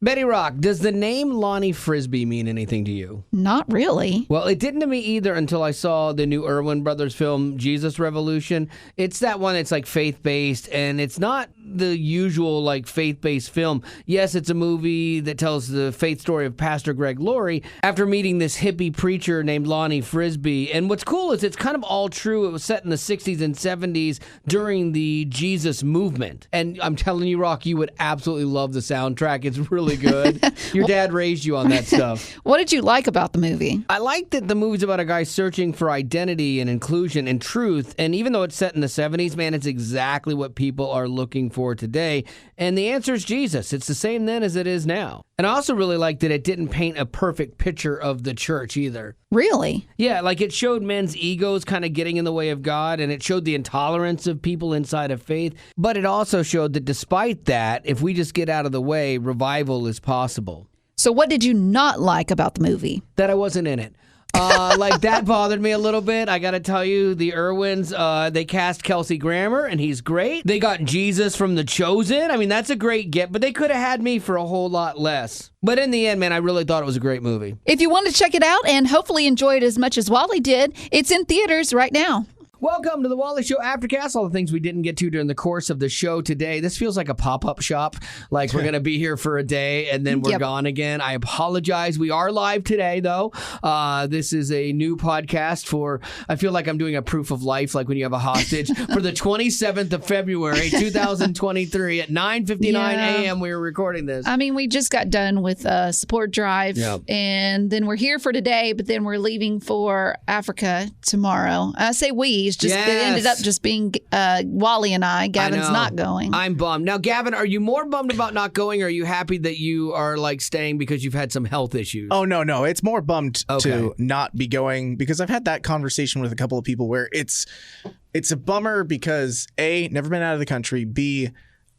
Betty Rock, does the name Lonnie Frisbee mean anything to you? Not really. Well, it didn't to me either until I saw the new Erwin Brothers film, Jesus Revolution. It's that one that's like faith-based, and it's not the usual like faith-based film. Yes, it's a movie that tells the faith story of Pastor Greg Laurie after meeting this hippie preacher named Lonnie Frisbee. And what's cool is it's kind of all true. It was set in the 60s and 70s during the Jesus movement. And I'm telling you, Rock, you would absolutely love the soundtrack. It's really good. Your dad raised you on that stuff. What did you like about the movie? I like that the movie's about a guy searching for identity and inclusion and truth. And even though it's set in the 70s, man, it's exactly what people are looking for today. And the answer is Jesus. It's the same then as it is now. And I also really liked that it didn't paint a perfect picture of the church either. Really? Yeah, like it showed men's egos kind of getting in the way of God, and it showed the intolerance of people inside of faith. But it also showed that despite that, if we just get out of the way, revival is possible. So what did you not like about the movie? That I wasn't in it. Like that bothered me a little bit. I got to tell you, the Irwins, they cast Kelsey Grammer, and he's great. They got Jesus from The Chosen. I mean, that's a great get, but they could have had me for a whole lot less. But in the end, man, I really thought it was a great movie. If you want to check it out and hopefully enjoy it as much as Wally did, it's in theaters right now. Welcome to the Wally Show Aftercast. All the things we didn't get to during the course of the show today. This feels like a pop-up shop. Like we're going to be here for a day and then we're gone again. I apologize. We are live today, though. This is a new podcast for, I feel like I'm doing a proof of life, like when you have a hostage, for the 27th of February, 2023 at 9:59 a.m. We were recording this. I mean, we just got done with a support drive and then we're here for today, but then we're leaving for Africa tomorrow. I say we. It ended up just being Wally and I. Gavin's not going. I'm bummed. Now, Gavin, are you more bummed about not going, or are you happy that you are like staying because you've had some health issues? Oh, no. It's more bummed to not be going because I've had that conversation with a couple of people where it's a bummer because A, never been out of the country. B,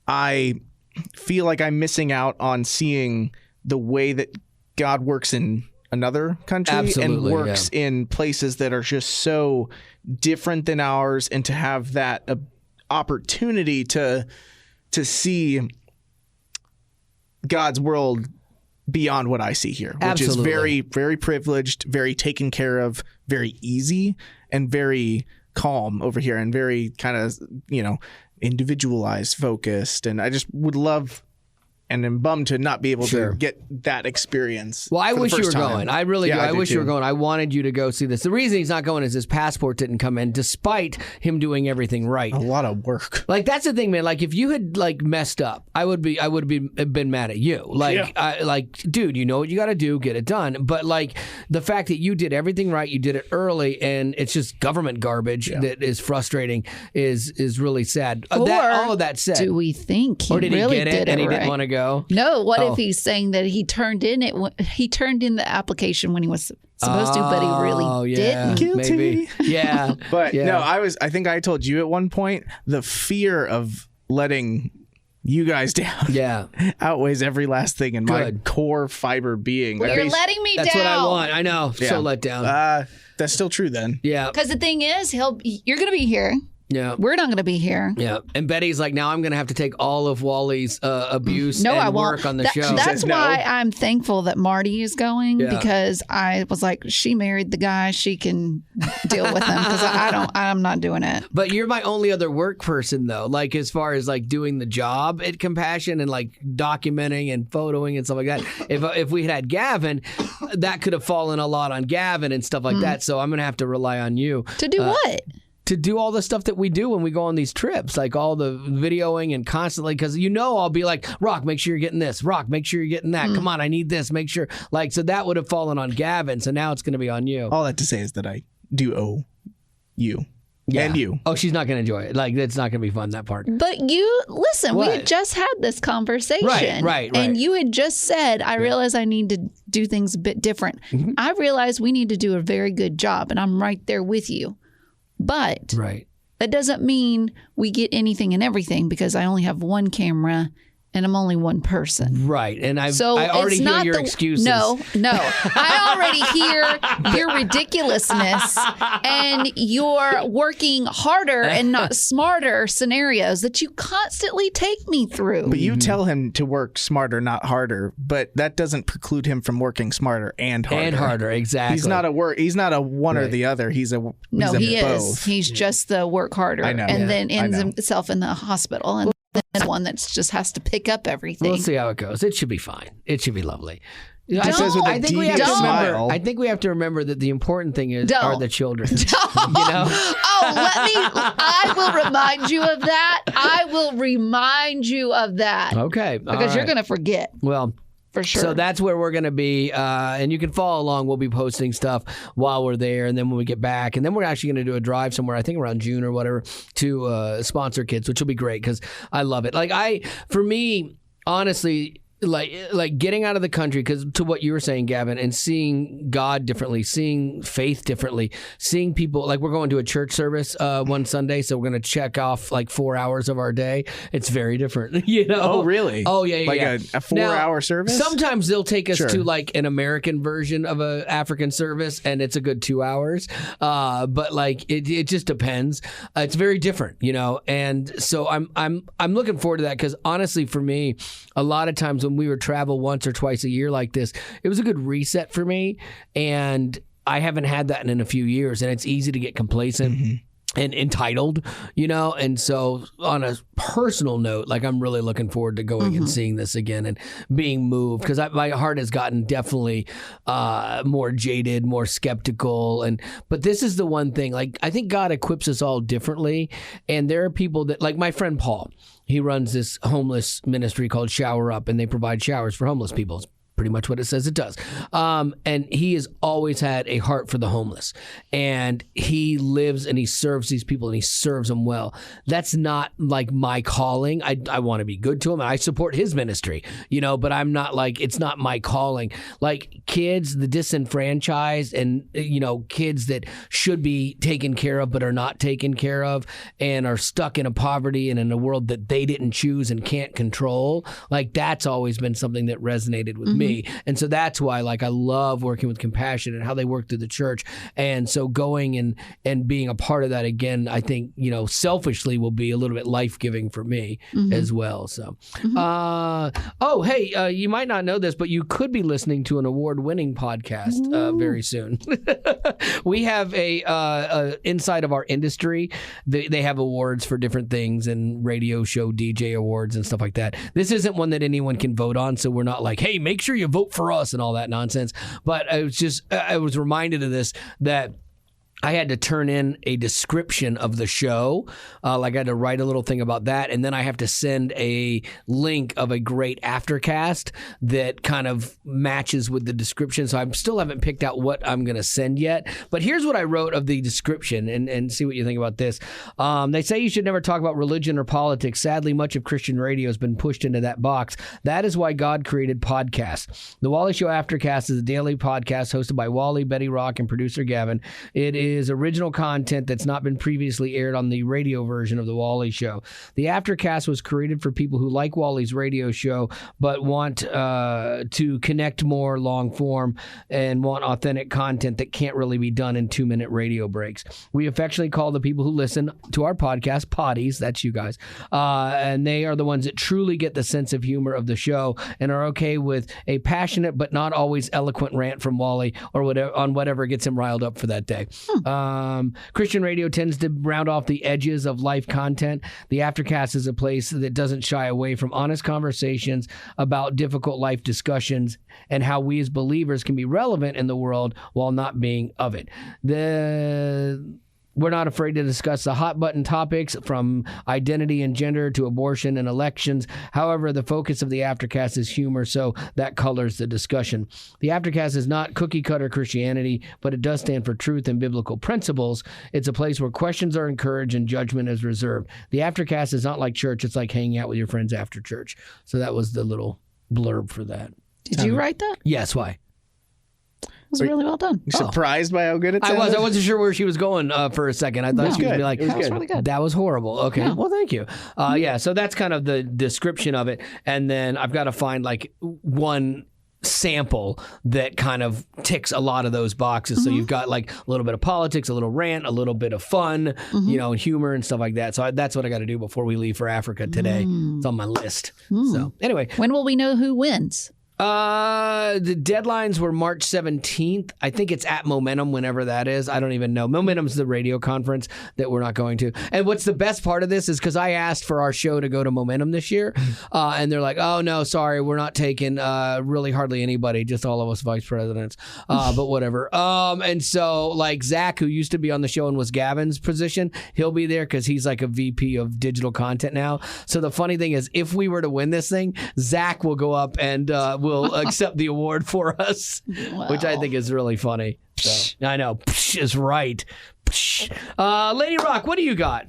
I feel like I'm missing out on seeing the way that God works in another country and works in places that are just so different than ours, and to have that opportunity to see God's world beyond what I see here, which is very, very privileged, very taken care of, very easy, and very calm over here, and very kind of, individualized, focused. And I just would love and am bummed to not be able to get that experience. Well, I wish you were going. I really do. I wish you were going. I wanted you to go see this. The reason he's not going is his passport didn't come in, despite him doing everything right. A lot of work. Like, that's the thing, man. Like, if you had like messed up, I would have been mad at you. Like, dude, you know what you got to do, get it done. But like the fact that you did everything right, you did it early, and it's just government garbage that is frustrating is really sad. All of that said, do we think he did really he get it and he didn't want to go? No, what if he's saying that he turned in the application when he was supposed to, but he really didn't? Guilty. Maybe. Yeah. But no, I think I told you at one point, the fear of letting you guys down outweighs every last thing in my core fiber being. Well, you're letting me down. That's what I want. I know. So let down. That's still true then. Yeah. Because the thing is, you're going to be here. Yeah. We're not going to be here. Yeah. And Betty's like, now I'm going to have to take all of Wally's abuse and work on the show. That's why I'm thankful that Marty is going, because I was like, she married the guy. She can deal with him, because I'm not doing it. But you're my only other work person, though, like as far as like doing the job at Compassion and like documenting and photoing and stuff like that. If we had Gavin, that could have fallen a lot on Gavin and stuff like that. So I'm going to have to rely on you. To do what? To do all the stuff that we do when we go on these trips, like all the videoing and constantly, because I'll be like, Rock, make sure you're getting this. Rock, make sure you're getting that. Come on, I need this. Make sure. Like, so that would have fallen on Gavin. So now it's going to be on you. All that to say is that I do owe you. Yeah. And you. Oh, she's not going to enjoy it. Like, it's not going to be fun, that part. But listen, we had just had this conversation. Right. And you had just said, I realize I need to do things a bit different. Mm-hmm. I realize we need to do a very good job, and I'm right there with you. But that doesn't mean we get anything and everything, because I only have one camera and I'm only one person. Right. And I already hear your excuses. No. I already hear your ridiculousness and your working harder and not smarter scenarios that you constantly take me through. But you tell him to work smarter, not harder. But that doesn't preclude him from working smarter and harder. And harder, exactly. He's not a one or the other. He's a No, he both. is. He's just the work harder. I know. And then ends himself in the hospital. And then one that just has to pick up everything. We'll see how it goes. It should be fine. It should be lovely. He says with a devious smile. I think we have to remember that the important thing are the children. I will remind you of that. I will remind you of that. Okay. Because you're going to forget. Well, for sure. So that's where we're going to be. And you can follow along. We'll be posting stuff while we're there. And then when we get back, and then we're actually going to do a drive somewhere, I think around June or whatever, to sponsor kids, which will be great because I love it. For me, honestly, like getting out of the country, because to what you were saying, Gavin, and seeing God differently, seeing faith differently, seeing people, like we're going to a church service one Sunday, so we're going to check off like 4 hours of our day. It's very different, Oh, really? Oh, yeah. Like a 4-hour service? Sometimes they'll take us to like an American version of an African service, and it's a good 2 hours. But like it just depends. It's very different, and so I'm looking forward to that because honestly, for me, a lot of times when we would travel once or twice a year like this, it was a good reset for me, and I haven't had that in a few years, and it's easy to get complacent and entitled, and so on a personal note, like I'm really looking forward to going and seeing this again and being moved, because my heart has gotten definitely more jaded, more skeptical, but this is the one thing, like I think God equips us all differently, and there are people that, like my friend Paul, he runs this homeless ministry called Shower Up, and they provide showers for homeless people. It's pretty much what it says it does. And he has always had a heart for the homeless. And he lives and he serves these people and he serves them well. That's not like my calling. I want to be good to him. I support his ministry, but I'm not like, it's not my calling. Like kids, the disenfranchised and, kids that should be taken care of but are not taken care of and are stuck in a poverty and in a world that they didn't choose and can't control. Like that's always been something that resonated with me. And so that's why like I love working with Compassion and how they work through the church. And so going and being a part of that again, I think, selfishly will be a little bit life-giving for me as well. So, hey, you might not know this, but you could be listening to an award-winning podcast very soon. We have a inside of our industry, they have awards for different things and radio show DJ awards and stuff like that. This isn't one that anyone can vote on, so we're not like, hey, make sure you vote for us and all that nonsense. But I was reminded of this, that I had to turn in a description of the show. Like I had to write a little thing about that. And then I have to send a link of a great Aftercast that kind of matches with the description. So I still haven't picked out what I'm going to send yet. But here's what I wrote of the description and see what you think about this. They say you should never talk about religion or politics. Sadly, much of Christian radio has been pushed into that box. That is why God created podcasts. The Wally Show Aftercast is a daily podcast hosted by Wally, Betty Rock, and producer Gavin. It is original content that's not been previously aired on the radio version of The Wally Show. The Aftercast was created for people who like Wally's radio show but want to connect more long form and want authentic content that can't really be done in 2-minute radio breaks. We affectionately call the people who listen to our podcast potties. That's you guys. And they are the ones that truly get the sense of humor of the show and are okay with a passionate but not always eloquent rant from Wally or whatever gets him riled up for that day. Christian radio tends to round off the edges of life content. The Aftercast is a place that doesn't shy away from honest conversations about difficult life discussions and how we as believers can be relevant in the world while not being of it. We're not afraid to discuss the hot button topics from identity and gender to abortion and elections. However, the focus of the Aftercast is humor, so that colors the discussion. The Aftercast is not cookie cutter Christianity, but it does stand for truth and biblical principles. It's a place where questions are encouraged and judgment is reserved. The Aftercast is not like church. It's like hanging out with your friends after church. So that was the little blurb for that. Did you write that? Yes. Why? was really well done. You surprised by how good it sounded? I wasn't sure where she was going for a second. I thought she was going to be like, that was really good. That was horrible. Okay. Yeah. Well, thank you. Yeah. So that's kind of the description of it. And then I've got to find like one sample that kind of ticks a lot of those boxes. So you've got like a little bit of politics, a little rant, a little bit of fun, and humor and stuff like that. So that's what I got to do before we leave for Africa today. It's on my list. So anyway. When will we know who wins? The deadlines were March 17th. I think it's at Momentum, whenever that is. I don't even know. Momentum's the radio conference that we're not going to. And what's the best part of this is because I asked for our show to go to Momentum this year, and they're like, oh, no, sorry, we're not taking really hardly anybody, just all of us vice presidents, but whatever. And so, like, Zach, who used to be on the show and was Gavin's position, he'll be there because he's like a VP of digital content now. So the funny thing is, if we were to win this thing, Zach will go up and will accept the award for us, which I think is really funny. So, I know. Psh is right. Psh. Lady Rock, what do you got?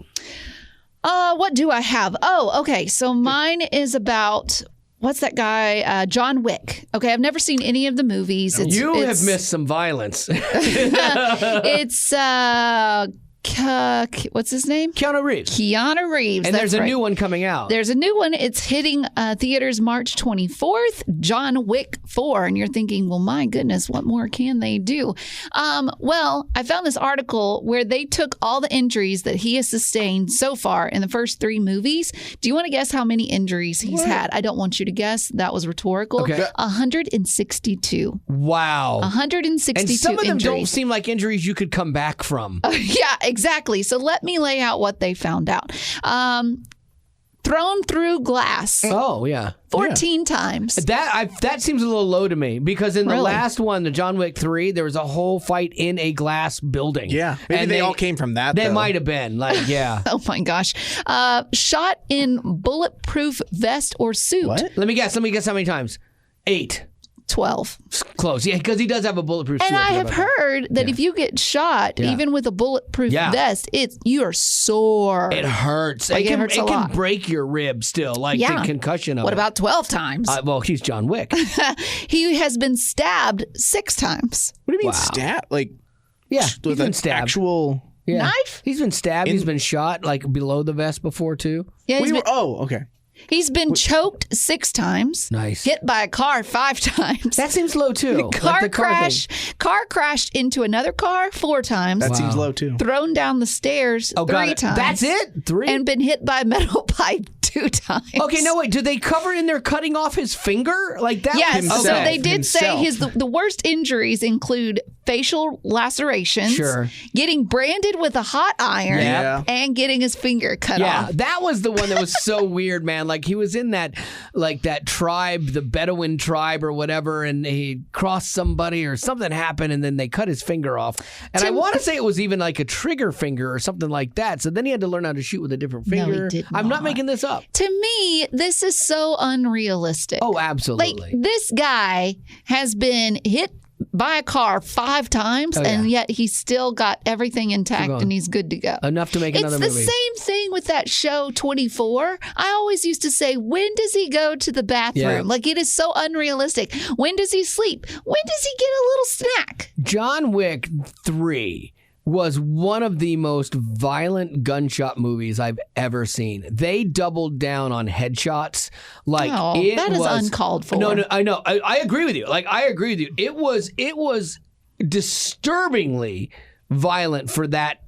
What do I have? Oh, okay. So mine is about... What's that guy? John Wick. Okay, I've never seen any of the movies. You have missed some violence. It's... what's his name? Keanu Reeves. Keanu Reeves. And there's a new one coming out. There's a new one. It's hitting theaters March 24th, John Wick 4. And you're thinking, well, my goodness, what more can they do? Well, I found this article where they took all the injuries that he has sustained so far in the first 3 movies. Do you want to guess how many injuries he's had? I don't want you to guess. That was rhetorical. Okay. 162. Wow. 162 and some of them injuries. don't seem like injuries you could come back from. Yeah, exactly. So let me lay out what they found out. Thrown through glass. Oh, yeah. 14 times. That seems a little low to me because in the last one, the John Wick 3, there was a whole fight in a glass building. Yeah. Maybe they all came from that, They might have been. Like, yeah. Oh, my gosh. Shot in bulletproof vest or suit. What? Let me guess how many times. 8. 12. Close. Yeah, because he does have a bulletproof suit. And I have heard that if you get shot, even with a bulletproof vest, you are sore. It hurts. Like, it hurts a lot. It can break your ribs still, like the concussion of What it. about 12 times? Well, he's John Wick. He has been stabbed 6 times. What do you mean stabbed? Like, yeah, with he's been stabbed. Actual knife? He's been stabbed. He's been shot, like, below the vest before, too. Yeah, okay. He's been choked 6 times. Nice. Hit by a car 5 times. That seems low too. Car crashed into another car 4 times. That seems low too. Thrown down the stairs 3 times. That's it? 3? And been hit by a metal pipe 2 times. Okay, no, wait. Did they cover in there cutting off his finger? Like that? Yes. Himself. So they did say Himself. the worst injuries include facial lacerations, getting branded with a hot iron, and getting his finger cut off. Yeah, that was the one that was so weird, man. Like he was in that tribe, the Bedouin tribe or whatever, and he crossed somebody or something happened, and then they cut his finger off. And I want to say it was even like a trigger finger or something like that. So then he had to learn how to shoot with a different finger. No, he did I'm not making this up. To me, this is so unrealistic. Oh, absolutely. Like, this guy has been hit by a car 5 times, and yet he's still got everything intact and he's good to go. Enough to make another movie. It's the same thing with that show 24. I always used to say, when does he go to the bathroom? Yeah. Like, it is so unrealistic. When does he sleep? When does he get a little snack? John Wick 3 was one of the most violent gunshot movies I've ever seen. They doubled down on headshots. Like that is uncalled for. No, I know. I agree with you. Like, I agree with you. It was disturbingly violent for that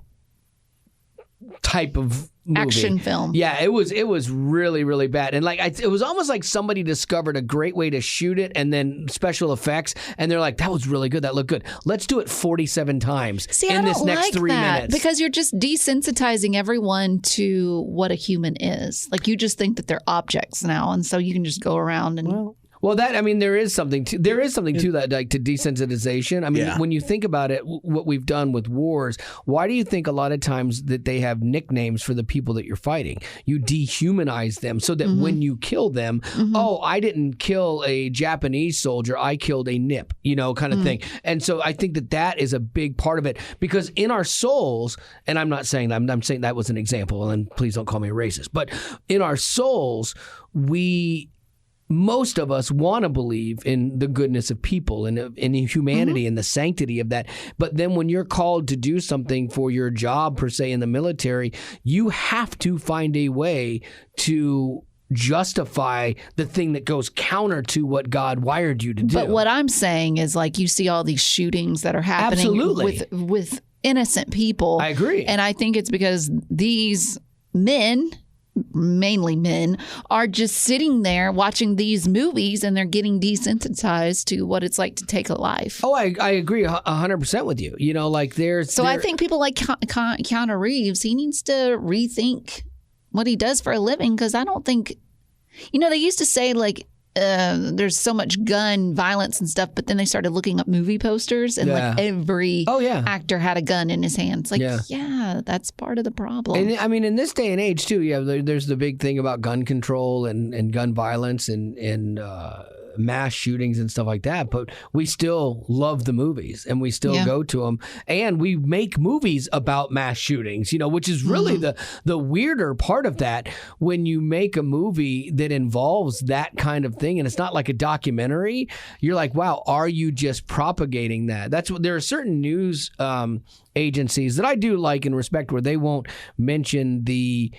type of movie. Action film. Yeah, it was really, really bad. And like it was almost like somebody discovered a great way to shoot it and then special effects, and they're like, that was really good, that looked good. Let's do it 47 times in this next 3 minutes. Because you're just desensitizing everyone to what a human is. Like, you just think that they're objects now, and so you can just go around and Well, there is something to that, like, to desensitization. I mean, when you think about it, what we've done with wars, why do you think a lot of times that they have nicknames for the people that you're fighting? You dehumanize them so that when you kill them, oh, I didn't kill a Japanese soldier, I killed a nip, kind of thing. And so I think that is a big part of it, because in our souls, and I'm not saying that, I'm saying that was an example, and please don't call me a racist, but in our souls, we most of us want to believe in the goodness of people and in humanity and the sanctity of that. But then when you're called to do something for your job, per se, in the military, you have to find a way to justify the thing that goes counter to what God wired you to do. But what I'm saying is, like, you see all these shootings that are happening with innocent people. I agree. And I think it's because these men, mainly men, are just sitting there watching these movies and they're getting desensitized to what it's like to take a life. Oh, I agree 100% with you. You know, like I think people like Keanu Reeves, he needs to rethink what he does for a living, because I don't think, they used to say, like, there's so much gun violence and stuff, but then they started looking up movie posters and like every actor had a gun in his hands. Like, yeah, that's part of the problem. And I mean, in this day and age too, there's the big thing about gun control and gun violence and mass shootings and stuff like that. But we still love the movies and we still go to them, and we make movies about mass shootings, which is really the weirder part of that. When you make a movie that involves that kind of thing and it's not like a documentary, you're like, wow, are you just propagating that? That's what there are certain news agencies that I do like and respect, where they won't mention the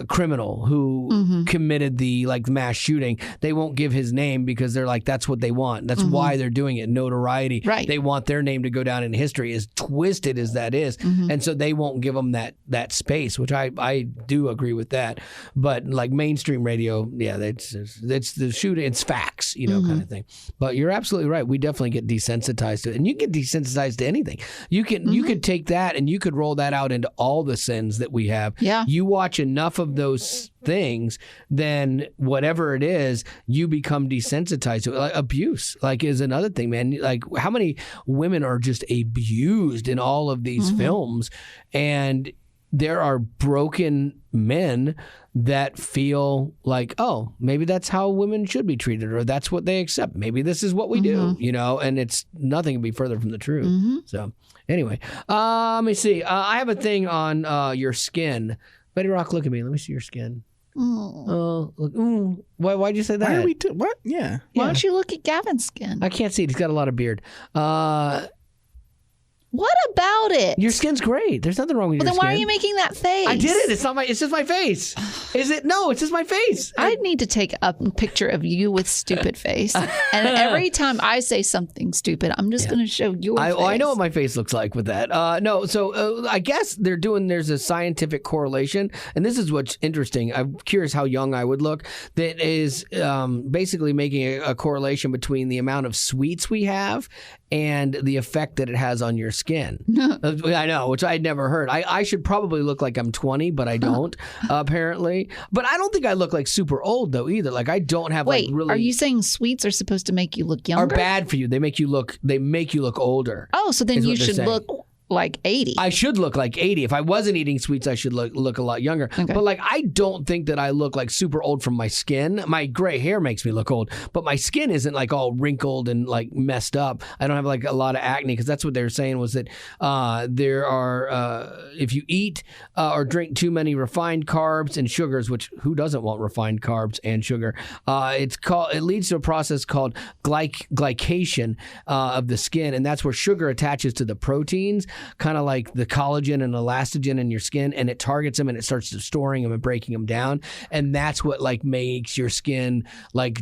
criminal who committed the mass shooting. They won't give his name because they're like, that's what they want. That's why they're doing it. Notoriety. Right. They want their name to go down in history, as twisted as that is. And so they won't give them that space, which I do agree with that. But like mainstream radio, it's the shooting. It's facts, kind of thing. But you're absolutely right. We definitely get desensitized to it, and you get desensitized to anything. You could take that and you could roll that out into all the sins that we have. Yeah. You watch enough of those things, then whatever it is, you become desensitized to it. Like abuse, is another thing, man. Like, how many women are just abused in all of these films, and there are broken men that feel like, oh, maybe that's how women should be treated, or that's what they accept. Maybe this is what we do, and it's nothing can be further from the truth. So anyway, let me see. I have a thing on your skin. Betty Rock, look at me. Let me see your skin. Oh, look. Why'd you say that? Why are we what? Yeah. Why don't you look at Gavin's skin? I can't see it. He's got a lot of beard. What about it? Your skin's great. There's nothing wrong with your skin. Then why are you making that face? I did it. It's just my face. Is it? No, it's just my face. I need to take a picture of you with stupid face. And every time I say something stupid, I'm just going to show your face. I know what my face looks like with that. So I guess there's a scientific correlation. And this is what's interesting. I'm curious how young I would look. That is basically making a correlation between the amount of sweets we have and the effect that it has on your skin. I know, which I'd never heard. I should probably look like I'm 20, but I don't, apparently. But I don't think I look like super old, though, either. Like, I don't have Wait, really... are you saying sweets are supposed to make you look younger? Are bad for you. They make you look older. Oh, so then you should look like 80. I should look like 80. If I wasn't eating sweets, I should look a lot younger. Okay. But I don't think that I look like super old from my skin. My gray hair makes me look old, but my skin isn't all wrinkled and messed up. I don't have a lot of acne, because that's what they were saying was that there are if you eat or drink too many refined carbs and sugars, which who doesn't want refined carbs and sugar? It leads to a process called glycation of the skin, and that's where sugar attaches to the proteins, kind of like the collagen and elastin in your skin, and it targets them and it starts storing them and breaking them down, and that's what makes your skin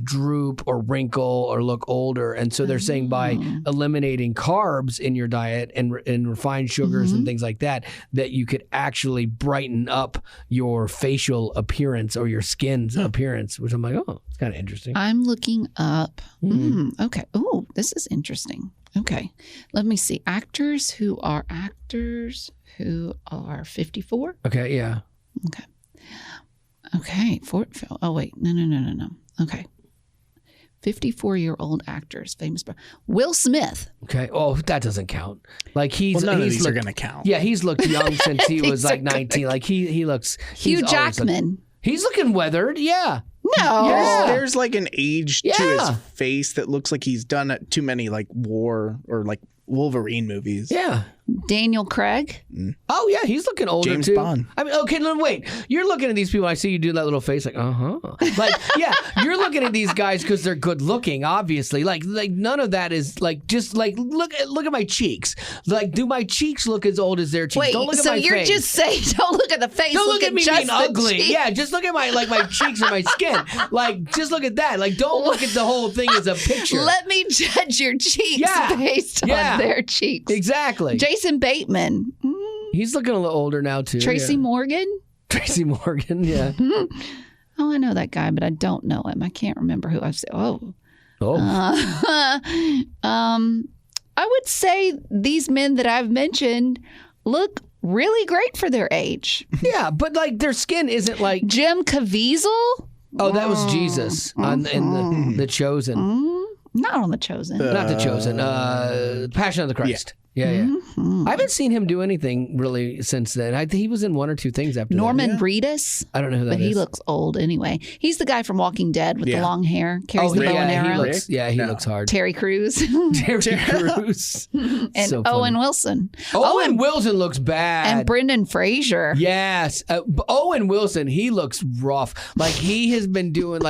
droop or wrinkle or look older. And so they're saying by eliminating carbs in your diet and refined sugars and things like that you could actually brighten up your facial appearance or your skin's appearance, which I'm like, oh, it's kind of interesting. I'm looking up. Okay. Oh, this is interesting. Okay. Let me see. Actors who are 54. Okay. Yeah. Okay. Okay. Oh, wait. No. Okay. 54-year-old actors, famous. Will Smith. Okay. Oh, that doesn't count. None of these are going to count. Yeah, he's looked young since he was 19. He looks. Hugh Jackman. He's looking weathered. Yeah. No. There's an age to his face that looks like he's done too many war or Wolverine movies. Yeah. Daniel Craig. Oh yeah, he's looking older James too. Bond. I mean, okay, no, wait. You're looking at these people. I see you do that little face, like like yeah. You're looking at these guys because they're good looking, obviously. Like none of that is like just like look at my cheeks. Like, do my cheeks look as old as their cheeks? Wait, don't look at so my you're face. just saying don't look at the face. Don't look at me just being the ugly. cheeks. Yeah, just look at my cheeks and my skin. Like, just look at that. Like, don't look at the whole thing as a picture. Let me judge your cheeks based on their cheeks. Exactly. Jason Bateman. He's looking a little older now too. Tracy Morgan. Tracy Morgan. Yeah. Oh, I know that guy, but I don't know him. I can't remember who I've said. Oh. I would say these men that I've mentioned look really great for their age. Yeah, but like their skin isn't like Jim Caviezel. Oh, that was Jesus in the Chosen. Not on The Chosen. Not The Chosen. Passion of the Christ. Yeah. I haven't seen him do anything really since then. I think he was in one or two things after Norman that. Reedus. I don't know who that is. But he looks old anyway. He's the guy from Walking Dead with the long hair. Carries the bow and arrow. He looks hard. Terry Crews. Terry Crews. And so Owen Wilson. Owen Wilson looks bad. And Brendan Fraser. Yes. Owen Wilson, he looks rough. Like he has been doing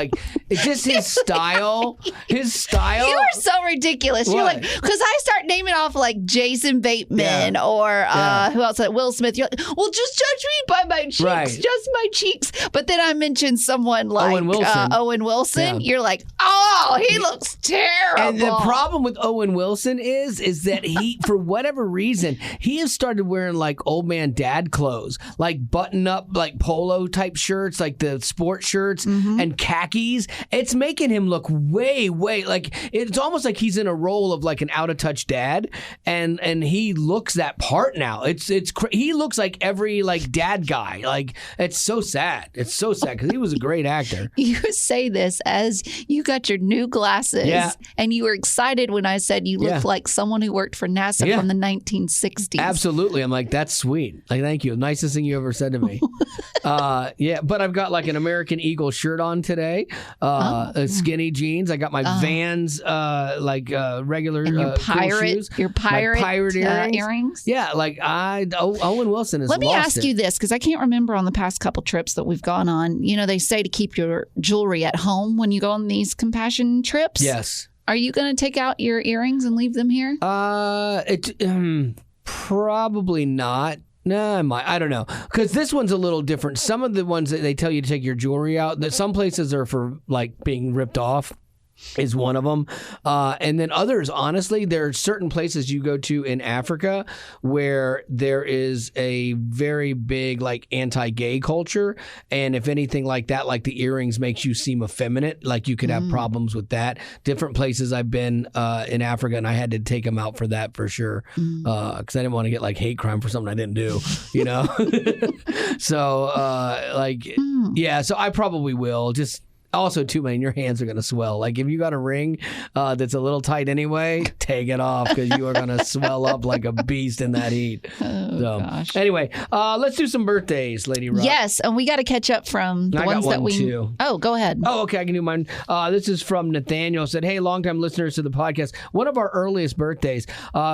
it's just his style. His style. You are so ridiculous. What? You're like, because I start naming off like Jason Bateman or who else? Will Smith. You're like, well, just judge me by my cheeks. Right. Just my cheeks. But then I mentioned someone like Owen Wilson. You're like, oh, he looks terrible. And the problem with Owen Wilson is that he, for whatever reason, he has started wearing like old man dad clothes, like button up, like polo type shirts, like the sport shirts and khakis. It's making him look way like it's almost like he's in a role of like an out of touch dad, and he looks that part now. He looks like every like dad guy. Like it's so sad. It's so sad because he was a great actor. You say this as you got your new glasses and you were excited when I said you looked like someone who worked for NASA from the 1960s. Absolutely. I'm like, that's sweet. Like, thank you. Nicest thing you ever said to me. But I've got like an American Eagle shirt on today. Skinny jeans. I got my Vans regular and your pirate, cool shoes. Your pirate earrings. Yeah, like Owen Wilson is. Let me ask you this, because I can't remember on the past couple trips that we've gone on. You know, they say to keep your jewelry at home when you go on these compassion trips. Yes. Are you going to take out your earrings and leave them here? Probably not. No, I might. I don't know. Because this one's a little different. Some of the ones that they tell you to take your jewelry out, that some places are for like being ripped off. Is one of them. And then others, honestly, there are certain places you go to in Africa where there is a very big like anti-gay culture. And if anything like that, like the earrings makes you seem effeminate, like you could have problems with that. Different places I've been in Africa and I had to take them out for that for sure. Because I didn't want to get like hate crime for something I didn't do, you know? So so I probably will just. Also, too, man, your hands are going to swell. Like, if you got a ring that's a little tight anyway, take it off because you are going to swell up like a beast in that heat. Gosh. Anyway, let's do some birthdays, Lady Rock. Yes, and we got to catch up from the ones that we... Too. Oh, go ahead. Oh, okay, I can do mine. This is from Nathaniel. Said, hey, longtime listeners to the podcast. One of our earliest birthdays.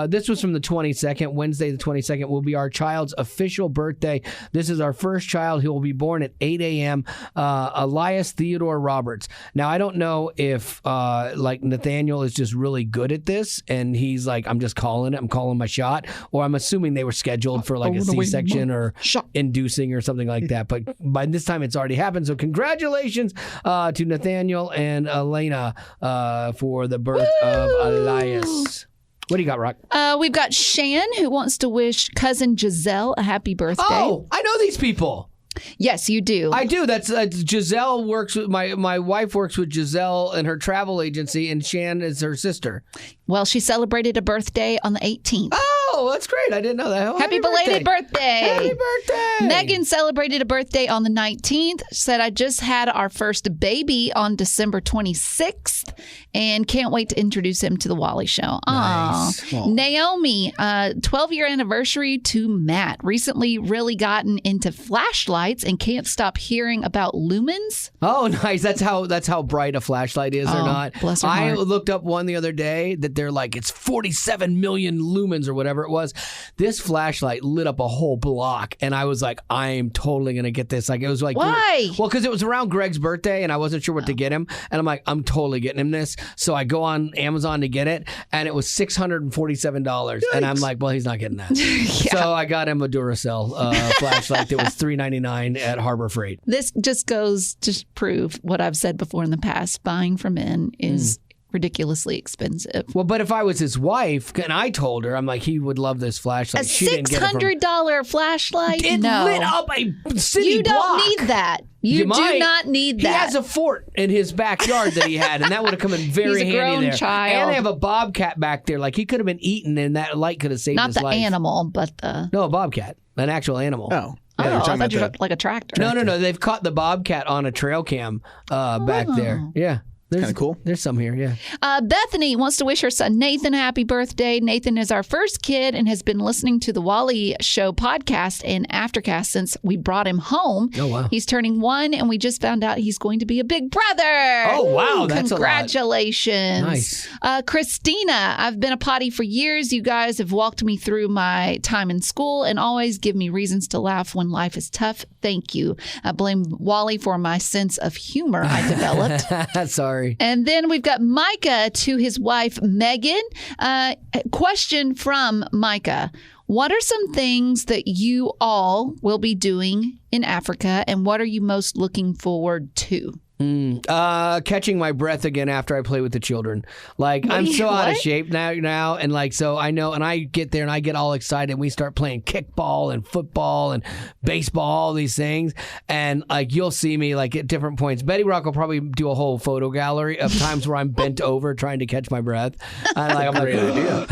This was from the 22nd. Wednesday the 22nd will be our child's official birthday. This is our first child. He will be born at 8 a.m. Elias Theodore Roberts. Now, I don't know if Nathaniel is just really good at this and he's like, I'm just calling it. I'm calling my shot. Or I'm assuming they were scheduled for like a C-section or inducing or something like that. But by this time, it's already happened. So congratulations to Nathaniel and Elena for the birth of Elias. What do you got, Rock? We've got Shan, who wants to wish cousin Giselle a happy birthday. Oh, I know these people. Yes, you do. I do. That's Giselle works with my wife works with Giselle and her travel agency, and Shan is her sister. Well, she celebrated a birthday on the 18th. Oh, that's great. I didn't know that. Happy belated birthday. Happy birthday. Megan celebrated a birthday on the 19th, said, I just had our first baby on December 26th and can't wait to introduce him to the Wally Show. Nice. Naomi, 12-year anniversary to Matt. Recently really gotten into flashlights and can't stop hearing about lumens. Oh, nice. That's how bright a flashlight is or not. Bless her I heart. looked up one the other day that they're like, it's 47 million lumens or whatever it it was. This flashlight lit up a whole block, and I was like, I am totally going to get this. Like, it was like, why? Well, because it was around Greg's birthday, and I wasn't sure what to get him. And I'm like, I'm totally getting him this. So I go on Amazon to get it, and it was $647. Yikes. And I'm like, well, he's not getting that. So I got him a Duracell flashlight that was $3.99 at Harbor Freight. This just goes to prove what I've said before in the past. Buying from men is ridiculously expensive. Well, but if I was his wife and I told her, I'm like, he would love this flashlight. A $600 flashlight? It lit up a city You block. don't need that. You do not need that. He has a fort in his backyard that he had, and that would have come in very He's a handy grown there. child. And they have a bobcat back there. Like, he could have been eaten, and that light could have saved his life. Not the animal, but the... No, a bobcat. An actual animal. Oh. Yeah, I thought you were like a tractor. No. They've caught the bobcat on a trail cam back there. Yeah. Kind of cool. There's some here, yeah. Bethany wants to wish her son Nathan a happy birthday. Nathan is our first kid and has been listening to the Wally Show podcast and Aftercast since we brought him home. Oh, wow. He's turning 1, and we just found out he's going to be a big brother. Oh, wow. That's Congratulations. Nice. Christina, I've been a potty for years. You guys have walked me through my time in school and always give me reasons to laugh when life is tough. Thank you. I blame Wally for my sense of humor I developed. Sorry. And then we've got Micah to his wife, Megan. Question from Micah. What are some things that you all will be doing in Africa, and what are you most looking forward to? Catching my breath again after I play with the children. Like, I'm so out of shape now, and like, so I know, and I get there and I get all excited, and we start playing kickball and football and baseball, all these things, and like, you'll see me like at different points. Betty Rock will probably do a whole photo gallery of times where I'm bent over trying to catch my breath. And like, I'm like, great idea.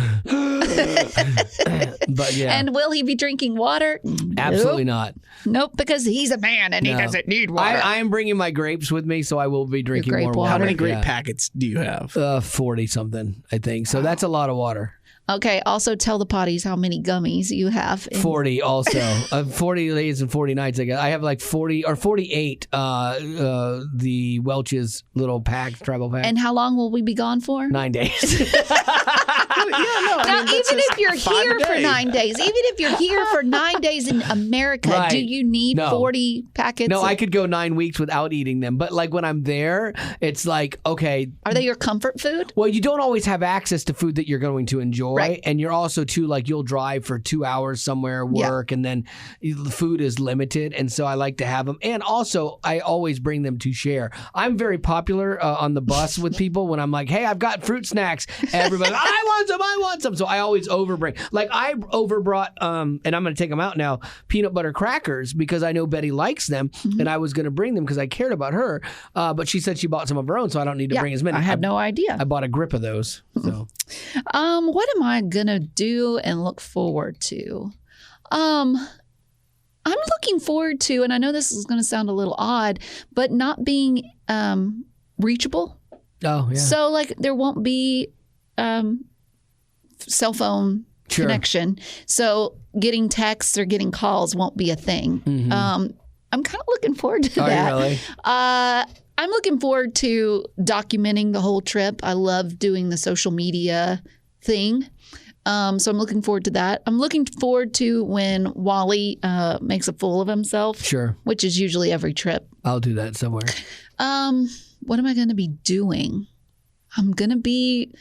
But yeah. And will he be drinking water? Absolutely not. Nope, because he's a man and he doesn't need water. I am bringing my grapes with me, so I will be drinking more water. How many grape packets do you have? 40 something, I think. So that's a lot of water. Okay, also tell the potties how many gummies you have. 40 also. 40 days and 40 nights, I guess. I have like 40 or 48 the Welch's little packs, travel packs. And how long will we be gone for? 9 days. Now, even if you're here for 9 days, even if you're here for 9 days in America, do you need 40 packets? No, I could go 9 weeks without eating them. But like when I'm there, it's like, okay. Are they your comfort food? Well, you don't always have access to food that you're going to enjoy. Right. And you're also, too, like you'll drive for 2 hours somewhere, work, and then the food is limited. And so I like to have them. And also, I always bring them to share. I'm very popular on the bus with people when I'm like, hey, I've got fruit snacks. Everybody, I want some. So I always overbring. Like I overbrought, and I'm going to take them out now, peanut butter crackers because I know Betty likes them. Mm-hmm. And I was going to bring them because I cared about her. But she said she bought some of her own, so I don't need to bring as many. I had no idea. I bought a grip of those. So, what am I gonna do and look forward to? I'm looking forward to, and I know this is going to sound a little odd, but not being reachable. Oh, yeah. So like there won't be cell phone connection. So getting texts or getting calls won't be a thing. Mm-hmm. I'm kind of looking forward to that. Are you really? I'm looking forward to documenting the whole trip. I love doing the social media thing. So I'm looking forward to that. I'm looking forward to when Wally makes a fool of himself. Sure. Which is usually every trip. I'll do that somewhere. What am I going to be doing? I'm going to be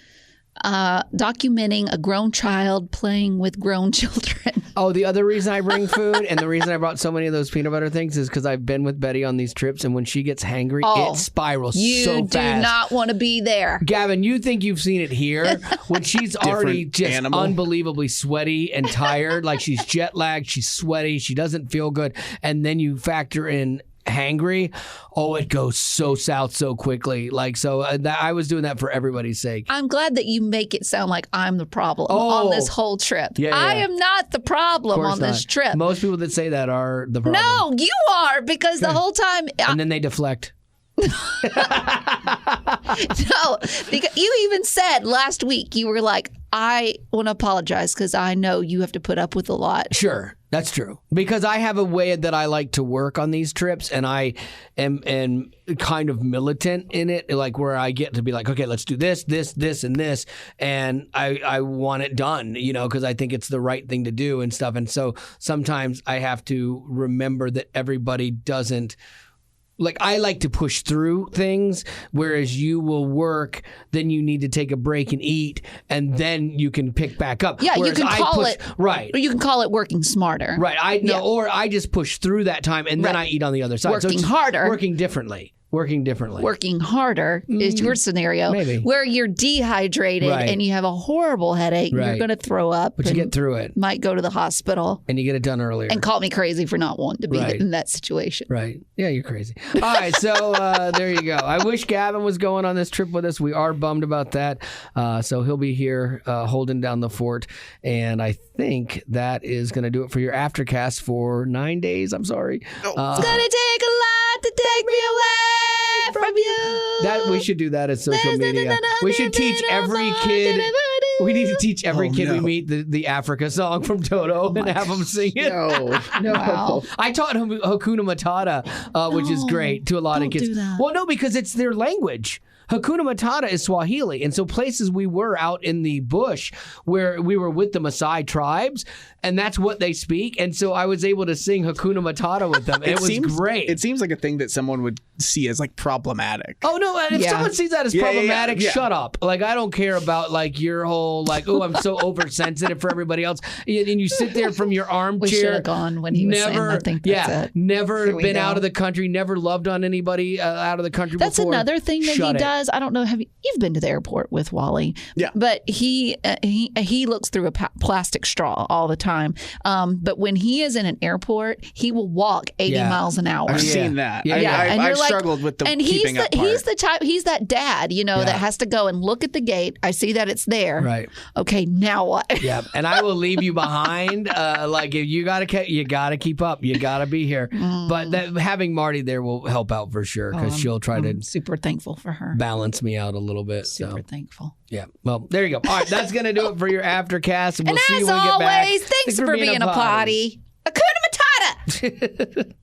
documenting a grown child playing with grown children. Oh, the other reason I bring food and the reason I brought so many of those peanut butter things is because I've been with Betty on these trips, and when she gets hangry, it spirals so fast. You do not want to be there. Gavin, you think you've seen it here when she's already just unbelievably sweaty and tired, like she's jet lagged, she's sweaty, she doesn't feel good, and then you factor in hangry, it goes so south so quickly. Like, so I was doing that for everybody's sake. I'm glad that you make it sound like I'm the problem on this whole trip. Yeah. I am not the problem on this trip. Most people that say that are the problem. No, you are, because the whole time... and then they deflect. No, because you even said last week, you were like, I want to apologize because I know you have to put up with a lot. Sure, that's true. Because I have a way that I like to work on these trips, and I am kind of militant in it, like where I get to be like, okay, let's do this, this, this, and this, and I want it done, because I think it's the right thing to do and stuff. And so sometimes I have to remember that everybody doesn't. Like, I like to push through things, whereas you will work, then you need to take a break and eat, and then you can pick back up. Yeah, whereas you can call it right. Or you can call it working smarter. Right. I know, or I just push through that time, and then I eat on the other side. Working harder. Working differently. Working harder is your scenario. Maybe. Where you're dehydrated and you have a horrible headache. Right. You're going to throw up. But you get through it. Might go to the hospital. And you get it done earlier. And call me crazy for not wanting to be in that situation. Right. Yeah, you're crazy. All right, so there you go. I wish Gavin was going on this trip with us. We are bummed about that. So he'll be here holding down the fort. And I think that is going to do it for your Aftercast for 9 days. I'm sorry. It's going to take a lot to take me away from you. That we should do that as social media. We should teach every kid. We need to teach every kid we meet the Africa song from Toto and have them sing it. No. Wow. I taught him Hakuna Matata, which is great to a lot of kids. Do that. Well, no, because it's their language. Hakuna Matata is Swahili. And so places we were out in the bush where we were with the Maasai tribes, and that's what they speak. And so I was able to sing Hakuna Matata with them. And it was great. It seems like a thing that someone would see as like problematic. Oh, no. And if someone sees that as problematic, shut up. Like, I don't care about like your whole, like, oh, I'm so oversensitive for everybody else. And you sit there from your armchair. We should have gone when he was saying, I think that's it. Never been out of the country, never loved on anybody out of the country That's before. another thing that he does. I don't know. You've been to the airport with Wally? Yeah. But he looks through a plastic straw all the time. But when he is in an airport, he will walk 80 miles an hour. I've seen that. Yeah. I've struggled with the keeping up part. He's the type. He's that dad, that has to go and look at the gate. I see that it's there. Right. Okay. Now what? Yeah. And I will leave you behind. Like, if you gotta keep up. You gotta be here. But having Marty there will help out for sure, because she'll try to super thankful for her. Balance me out a little bit. Super thankful. Yeah. Well, there you go. All right, that's gonna do it for your Aftercast, and we'll see you as when we get back. always, thanks for being a potty. Hakuna Matata.